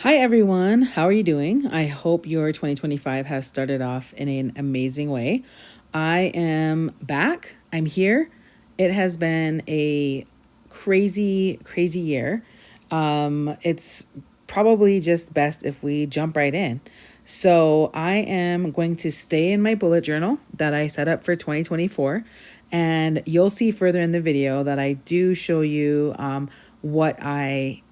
Hi, everyone. How are you doing? I hope your 2025 has started off in an amazing way. I am back. I'm here. It has been a crazy, crazy year. It's probably just best if we jump right in. So, I am going to stay in my bullet journal that I set up for 2024. And you'll see further in the video that I do show you what I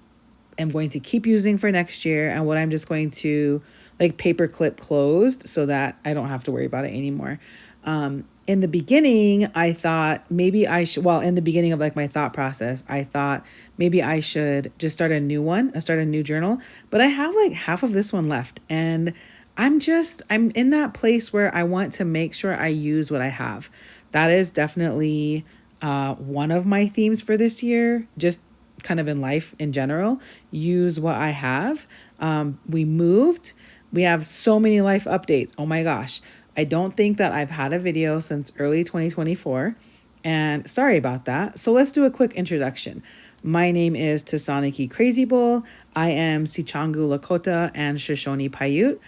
am going to keep using for next year and what I'm just going to like paperclip closed so that I don't have to worry about it anymore. In the beginning, I thought maybe I should, well, in the beginning of like my thought process, I thought maybe I should just start a new one, start a new journal. But I have like half of this one left. And I'm in that place where I want to make sure I use what I have. That is definitely one of my themes for this year. Just kind of in life in general, use what I have. We moved. We have so many life updates. Oh my gosh. I don't think that I've had a video since early 2024. And sorry about that. So let's do a quick introduction. My name is Tasaniki Crazy Bull. I am Sichangu Lakota and Shoshone Paiute.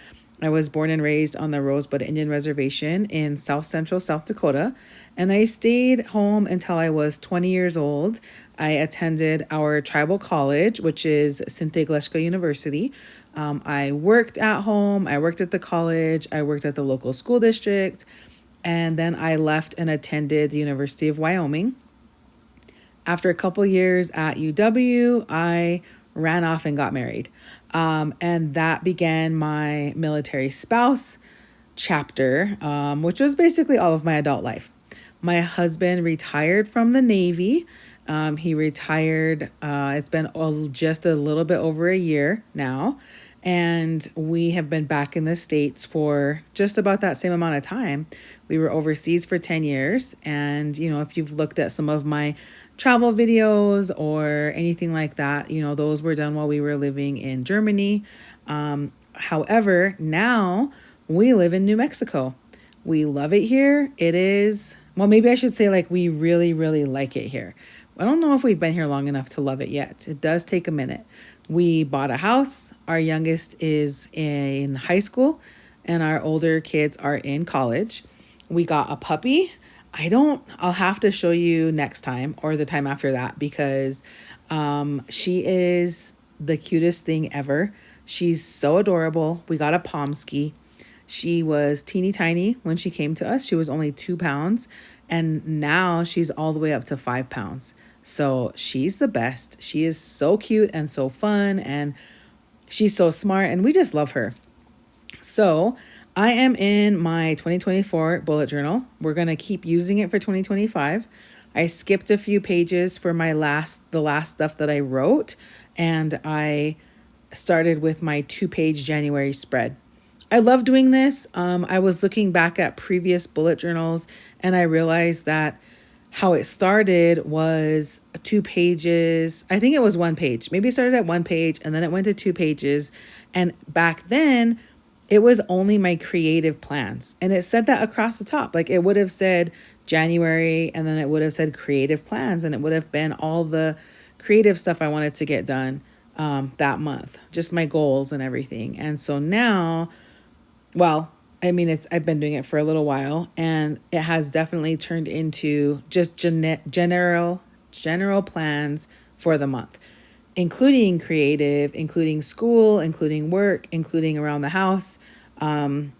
I was born and raised on the Rosebud Indian Reservation in South Central South Dakota, and I stayed home until I was 20 years old. I attended our tribal college, which is Sinte Gleshka University. I worked at home, I worked at the college, I worked at the local school district, and then I left and attended the University of Wyoming. After a couple years at UW, I ran off and got married. And that began my military spouse chapter, which was basically all of my adult life. My husband retired from the Navy. He retired, it's been just a little bit over a year now. And we have been back in the States for just about that same amount of time. We were overseas for 10 years. And, if you've looked at some of my travel videos or anything like that, those were done while we were living in Germany. However, now we live in New Mexico. We love it here. It is, well, maybe I should say like we really, really like it here. I don't know if we've been here long enough to love it yet. It does take a minute. We bought a house. Our youngest is in high school and our older kids are in college. We got a puppy. I'll have to show you next time or the time after that because she is the cutest thing ever. She's so adorable. We got a Pomsky. She was teeny tiny when she came to us. She was only 2 pounds, and now she's all the way up to 5 pounds. So she's the best. She is so cute and so fun, and she's so smart, and we just love her. So I am in my 2024 bullet journal. We're going to keep using it for 2025. I skipped a few pages for the last stuff that I wrote, and I started with my 2-page January spread. I love doing this. I was looking back at previous bullet journals and I realized that how it started was 2 pages. I think it was 1 page. Maybe it started at 1 page and then it went to 2 pages. And back then, it was only my creative plans. And it said that across the top. Like it would have said January and then it would have said creative plans and it would have been all the creative stuff I wanted to get done that month, just my goals and everything. And so now, well, I mean, I've been doing it for a little while, and it has definitely turned into just general plans for the month, including creative, including school, including work, including around the house. I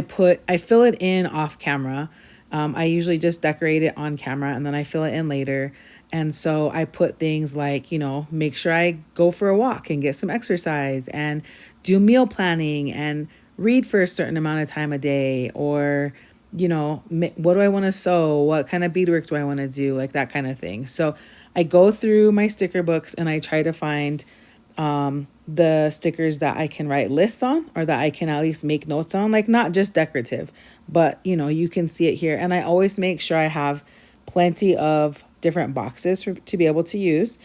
fill it in off camera. I usually just decorate it on camera and then I fill it in later. And so I put things like, make sure I go for a walk and get some exercise and do meal planning and read for a certain amount of time a day, or, what do I want to sew? What kind of beadwork do I want to do? Like that kind of thing. So I go through my sticker books and I try to find the stickers that I can write lists on or that I can at least make notes on, like not just decorative, but you can see it here. And I always make sure I have plenty of different boxes to be able to use.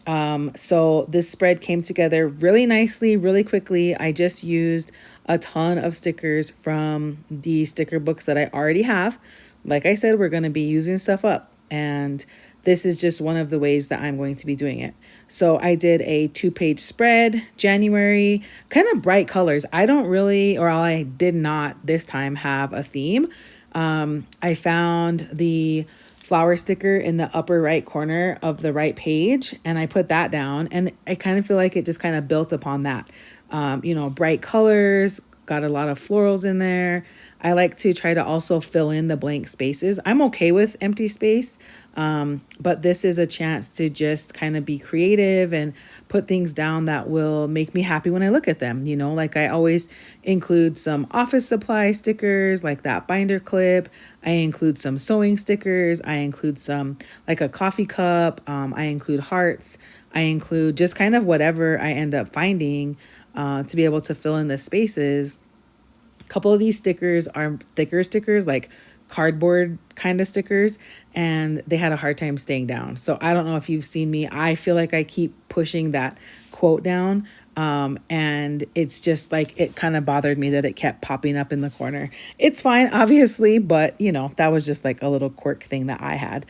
So this spread came together really nicely, really quickly. I just used a ton of stickers from the sticker books that I already have. Like I said, we're going to be using stuff up. And this is just one of the ways that I'm going to be doing it. So I did a 2-page spread, January, kind of bright colors. I don't really, or I did not this time have a theme. I found the flower sticker in the upper right corner of the right page, and I put that down, and I kind of feel like it just kind of built upon that. Bright colors, got a lot of florals in there. I like to try to also fill in the blank spaces. I'm okay with empty space, but this is a chance to just kind of be creative and put things down that will make me happy when I look at them. Like I always include some office supply stickers, like that binder clip. I include some sewing stickers. I include some, like a coffee cup. I include hearts. I include just kind of whatever I end up finding to be able to fill in the spaces. A couple of these stickers are thicker stickers, like cardboard kind of stickers, and they had a hard time staying down. So I don't know if you've seen me. I feel like I keep pushing that quote down. And it's just like, it kind of bothered me that it kept popping up in the corner. It's fine, obviously, but that was just like a little quirk thing that I had.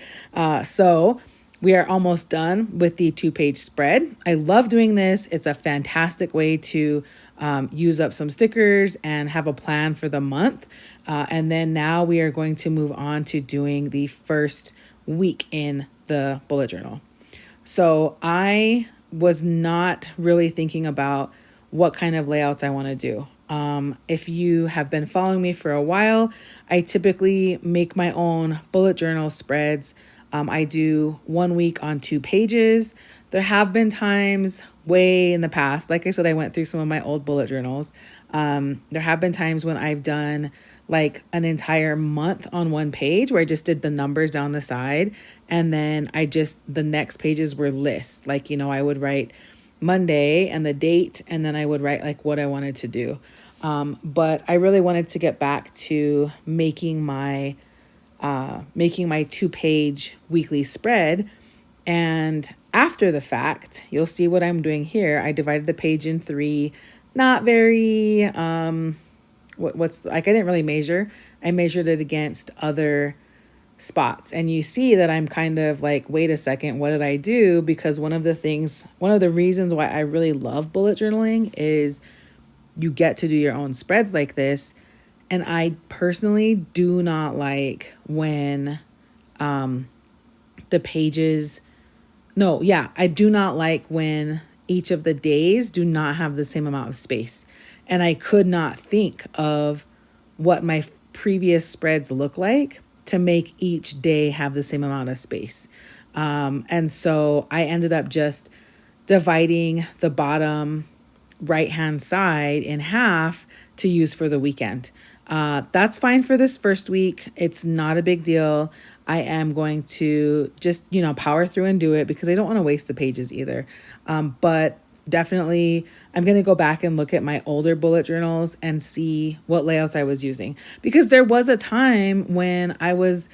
So we are almost done with the 2-page spread. I love doing this. It's a fantastic way to use up some stickers and have a plan for the month. And then now we are going to move on to doing the first week in the bullet journal. So I was not really thinking about what kind of layouts I want to do. If you have been following me for a while, I typically make my own bullet journal spreads. I do 1 week on 2 pages. There have been times way in the past, like I said, I went through some of my old bullet journals. There have been times when I've done like an entire month on 1 page where I just did the numbers down the side. And then the next pages were lists. Like, I would write Monday and the date, and then I would write like what I wanted to do. But I really wanted to get back to making my 2-page weekly spread. And after the fact, you'll see what I'm doing here. I divided the page in 3, not very, I didn't really measure. I measured it against other spots. And you see that I'm kind of like, wait a second, what did I do? Because one of the reasons why I really love bullet journaling is you get to do your own spreads like this. And I personally do not like when I do not like when each of the days do not have the same amount of space. And I could not think of what my previous spreads look like to make each day have the same amount of space. And so I ended up just dividing the bottom right-hand side in half to use for the weekend. That's fine for this first week. It's not a big deal. I am going to just, power through and do it because I don't want to waste the pages either. But definitely I'm going to go back and look at my older bullet journals and see what layouts I was using, because there was a time when I was,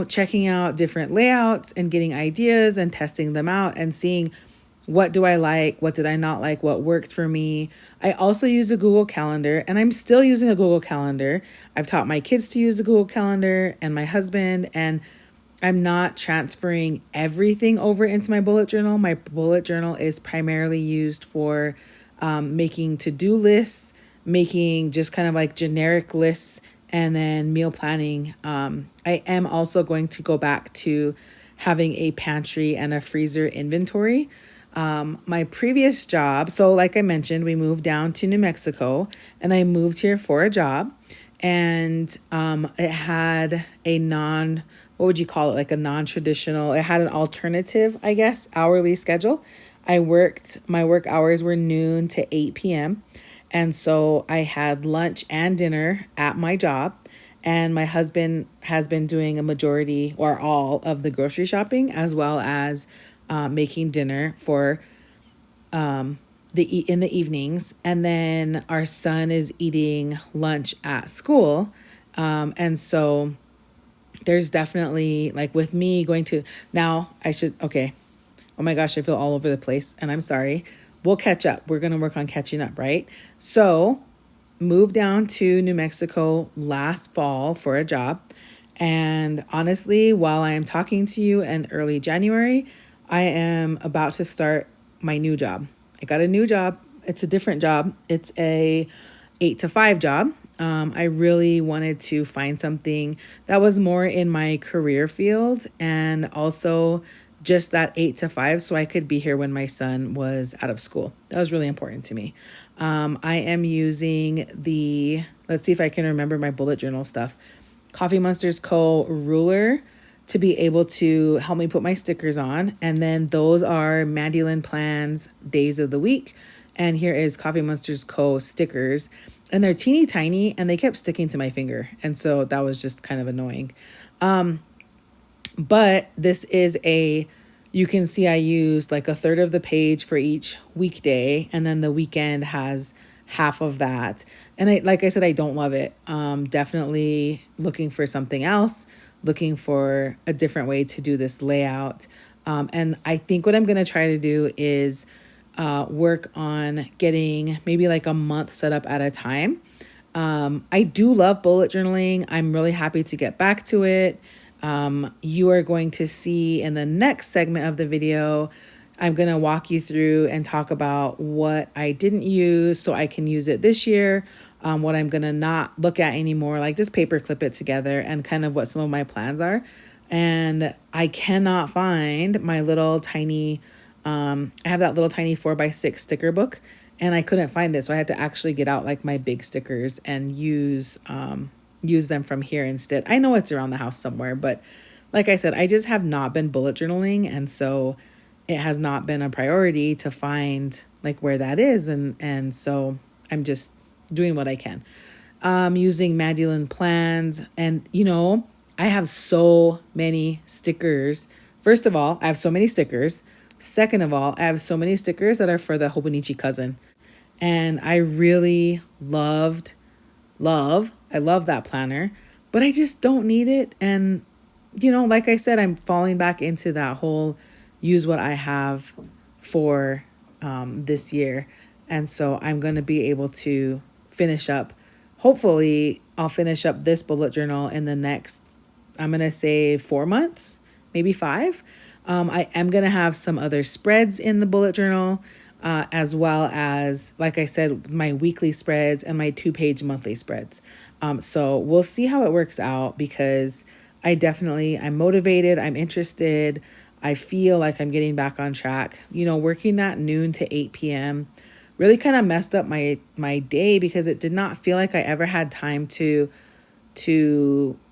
checking out different layouts and getting ideas and testing them out and seeing what do I like, what did I not like, what worked for me. I also use a Google Calendar, and I'm still using a Google Calendar. I've taught my kids to use a Google Calendar and my husband, and I'm not transferring everything over into my bullet journal. My bullet journal is primarily used for making to-do lists, making just kind of like generic lists, and then meal planning. I am also going to go back to having a pantry and a freezer inventory. My previous job, so like I mentioned, we moved down to New Mexico, and I moved here for a job, and it had a what would you call it? Like a non-traditional, it had an alternative, I guess, hourly schedule. My work hours were noon to 8 p.m. And so I had lunch and dinner at my job, and my husband has been doing a majority or all of the grocery shopping, as well as making dinner for in the evenings. And then our son is eating lunch at school. And so there's definitely, like, with me going to, okay. Oh my gosh, I feel all over the place, and I'm sorry. We'll catch up. We're going to work on catching up, right? So moved down to New Mexico last fall for a job. And honestly, while I am talking to you in early January, I am about to start my new job. I got a new job. It's a different job. It's a 8 to 5 job. I really wanted to find something that was more in my career field and also just that 8 to 5 so I could be here when my son was out of school. That was really important to me. I am using let's see if I can remember my bullet journal stuff. Coffee Monsters Co. ruler to be able to help me put my stickers on. And then those are Mandolin Plans days of the week. And here is Coffee Monsters Co. stickers. And they're teeny tiny and they kept sticking to my finger. And so that was just kind of annoying. But this is you can see I used like a third of the page for each weekday. And then the weekend has half of that. And like I said, I don't love it. Definitely looking for something else, looking for a different way to do this layout. And I think what I'm going to try to do is work on getting maybe like a month set up at a time. I do love bullet journaling. I'm really happy to get back to it. You are going to see in the next segment of the video, I'm going to walk you through and talk about what I didn't use so I can use it this year, what I'm going to not look at anymore, like just paper clip it together and kind of what some of my plans are. And I cannot find my little tiny, I have that little tiny 4x6 sticker book and I couldn't find it. So I had to actually get out like my big stickers and use them from here instead. I know it's around the house somewhere, but like I said, I just have not been bullet journaling. And so it has not been a priority to find like where that is. And so I'm just doing what I can. Using Mandolin Plans. And, I have so many stickers. First of all, I have so many stickers. Second of all, I have so many stickers that are for the Hobonichi cousin. And I really I love that planner, but I just don't need it. And, like I said, I'm falling back into that whole use what I have for this year. And so I'm going to be able to finish up. Hopefully, I'll finish up this bullet journal in the next, I'm going to say 4 months, maybe 5. I am going to have some other spreads in the bullet journal, as well as, like I said, my weekly spreads and my 2-page monthly spreads. So we'll see how it works out because I'm motivated. I'm interested. I feel like I'm getting back on track. Working that noon to 8 p.m. really kind of messed up my day because it did not feel like I ever had time to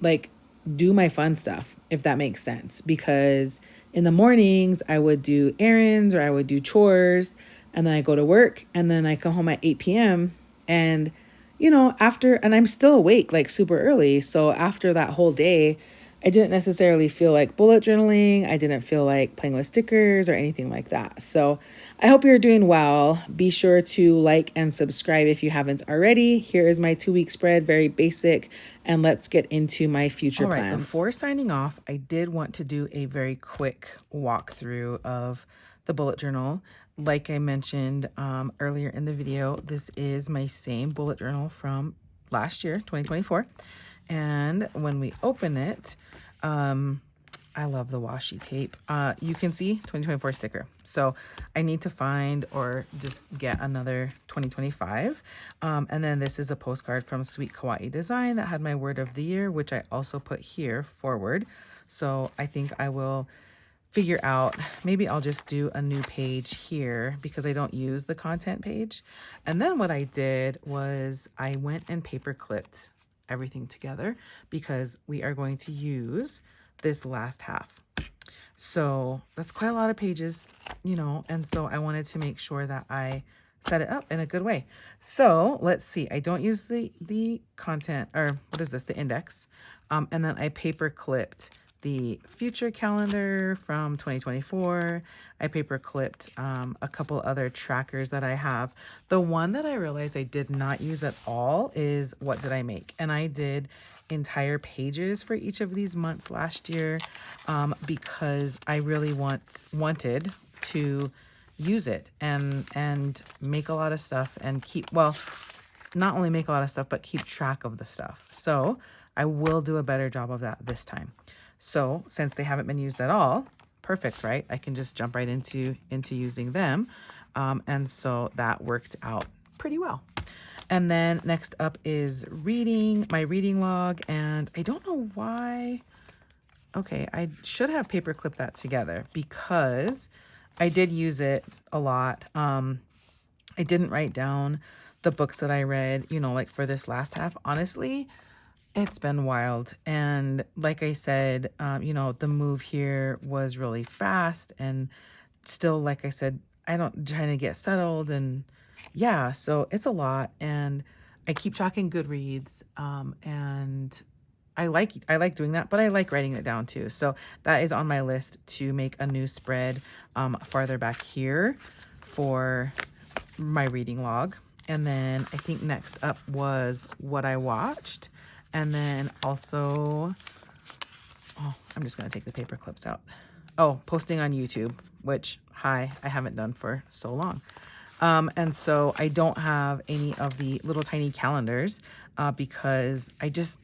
like do my fun stuff, if that makes sense. Because in the mornings I would do errands or I would do chores and then I go to work and then I come home at 8 p.m. and and I'm still awake like super early. So after that whole day, I didn't necessarily feel like bullet journaling. I didn't feel like playing with stickers or anything like that. So I hope you're doing well. Be sure to like and subscribe if you haven't already. Here is my 2-week spread, very basic. And let's get into my future plans. All right, before signing off, I did want to do a very quick walkthrough of the bullet journal. Like I mentioned earlier in the video, this is my same bullet journal from last year, 2024. And when we open it, I love the washi tape. You can see 2024 sticker. So I need to find or just get another 2025. And then this is a postcard from Sweet Kawaii Design that had my word of the year, which I also put here forward. So I think I will figure out, maybe I'll just do a new page here because I don't use the content page. And then what I did was I went and paper clipped everything together because we are going to use this last half. So that's quite a lot of pages, and so I wanted to make sure that I set it up in a good way. So let's see, I don't use the content, or what is this, the index. And then I paper clipped the future calendar from 2024. I paper clipped a couple other trackers that I have. The one that I realized I did not use at all is what did I make? And I did entire pages for each of these months last year because I really wanted to use it and make a lot of stuff and not only make a lot of stuff, but keep track of the stuff. So I will do a better job of that this time. So since they haven't been used at all, perfect, right? I can just jump right into using them. And so that worked out pretty well. And then next up is reading, my reading log. And I don't know why. Okay, I should have paperclip that together because I did use it a lot. I didn't write down the books that I read, you know, like for this last half. Honestly, it's been wild. And like I said, you know, the move here was really fast and still, like I said, trying to get settled. And yeah, so it's a lot. And I keep tracking Goodreads, and I like doing that, but I like writing it down too. So that is on my list to make a new spread farther back here for my reading log. And then I think next up was what I watched. And then also, oh, I'm just going to take the paper clips out. Oh, posting on YouTube, which, I haven't done for so long. And so I don't have any of the little tiny calendars because I just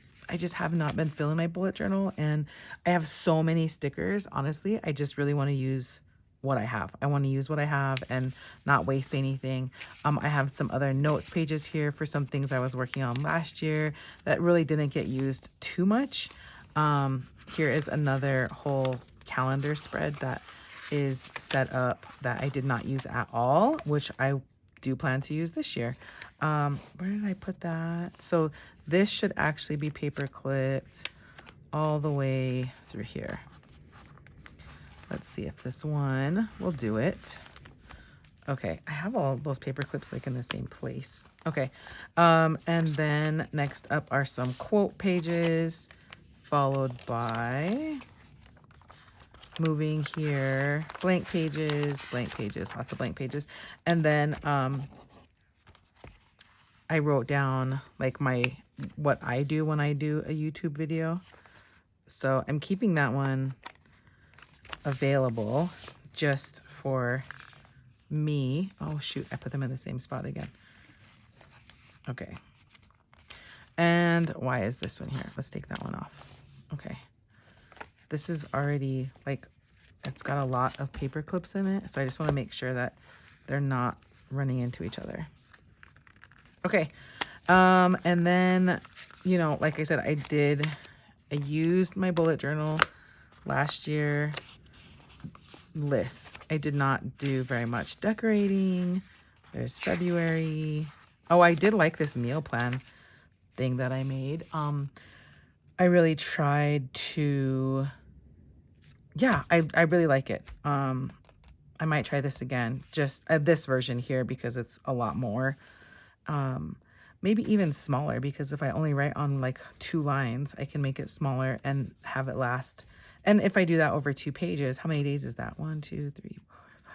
have not been filling my bullet journal, and I have so many stickers. Honestly, I just really want to use what I have. I want to use what I have and not waste anything. I have some other notes pages here for some things I was working on last year that really didn't get used too much. Here is another whole calendar spread that is set up that I did not use at all, which I do plan to use this year. Where did I put that? So this should actually be paper clipped all the way through here. Let's see if this one will do it. Okay, I have all those paper clips like in the same place. Okay, and then next up are some quote pages, followed by moving here, blank pages, lots of blank pages. And then I wrote down like what I do when I do a YouTube video. So I'm keeping that one available just for me. Oh shoot, I put them in the same spot again. Okay. And why is this one here? Let's take that one off. Okay. This is already like, it's got a lot of paper clips in it. So I just want to make sure that they're not running into each other. Okay. And then, you know, like I said, I used my bullet journal last year lists. I did not do very much decorating. There's February. Oh, I did like this meal plan thing that I made. I really tried to, yeah, I really like it. I might try this again, just this version here because it's a lot more. Maybe even smaller, because if I only write on like 2 lines, I can make it smaller and have it last. And if I do that over 2 pages, how many days is that? 1, 2, 3, 4, 5,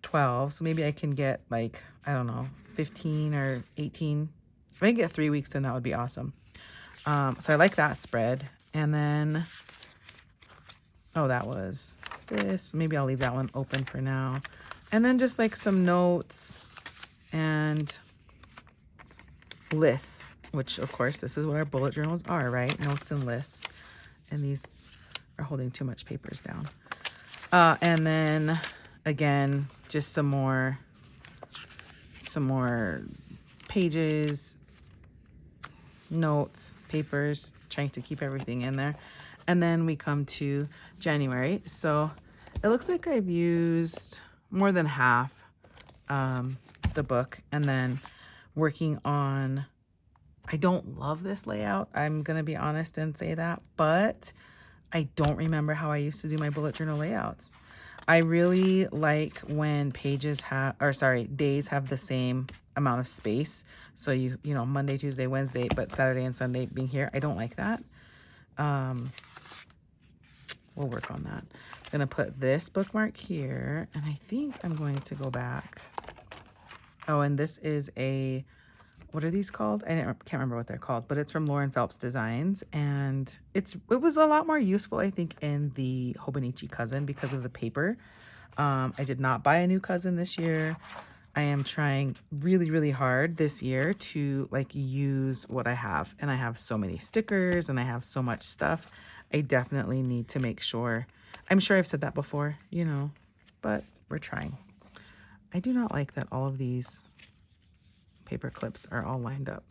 12. So maybe I can get like, I don't know, 15 or 18. If I can get 3 weeks in, that would be awesome. So I like that spread. And then, oh, that was this. Maybe I'll leave that one open for now. And then just like some notes and lists, which of course this is what our bullet journals are, right? Notes and lists. And these are holding too much papers down. And then again, just some more pages, notes, papers, trying to keep everything in there. And then we come to January. So it looks like I've used more than half the book. And then working on, I don't love this layout. I'm going to be honest and say that, but I don't remember how I used to do my bullet journal layouts. I really like when days have the same amount of space. So you know, Monday, Tuesday, Wednesday, but Saturday and Sunday being here. I don't like that. We'll work on that. I'm going to put this bookmark here, and I think I'm going to go back. Oh, and this is what are these called? I can't remember what they're called, but it's from Lauren Phelps Designs. And it was a lot more useful, I think, in the Hobonichi Cousin because of the paper. I did not buy a new cousin this year. I am trying really, really hard this year to like use what I have. And I have so many stickers and I have so much stuff. I definitely need to make sure. I'm sure I've said that before, you know, but we're trying. I do not like that all of these paper clips are all lined up.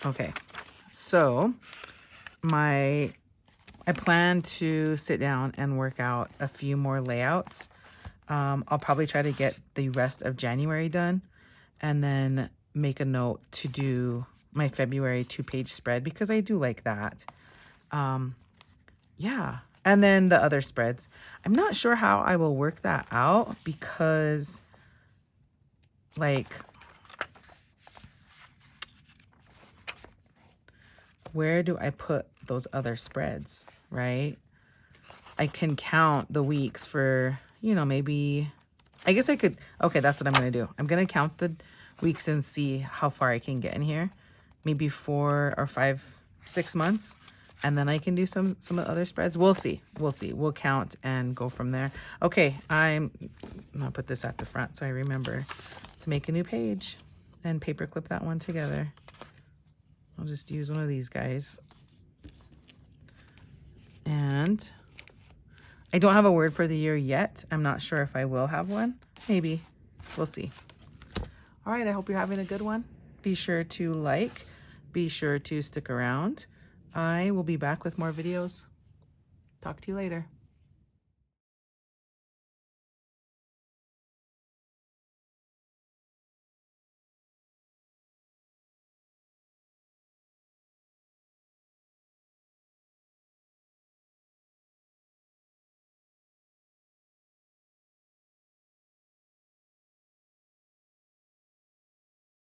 Okay, so I plan to sit down and work out a few more layouts. I'll probably try to get the rest of January done and then make a note to do my February 2-page spread because I do like that. Yeah. And then the other spreads. I'm not sure how I will work that out because like where do I put those other spreads, right? I can count the weeks for, you know, maybe, I guess I could, okay, that's what I'm going to do. I'm going to count the weeks and see how far I can get in here. Maybe 4 or 5, 6 months. And then I can do some of the other spreads. We'll see. We'll see. We'll count and go from there. Okay, I'm going to put this at the front so I remember to make a new page and paperclip that one together. I'll just use one of these guys. And I don't have a word for the year yet. I'm not sure if I will have one. Maybe. We'll see. All right, I hope you're having a good one. Be sure to like. Be sure to stick around. I will be back with more videos. Talk to you later.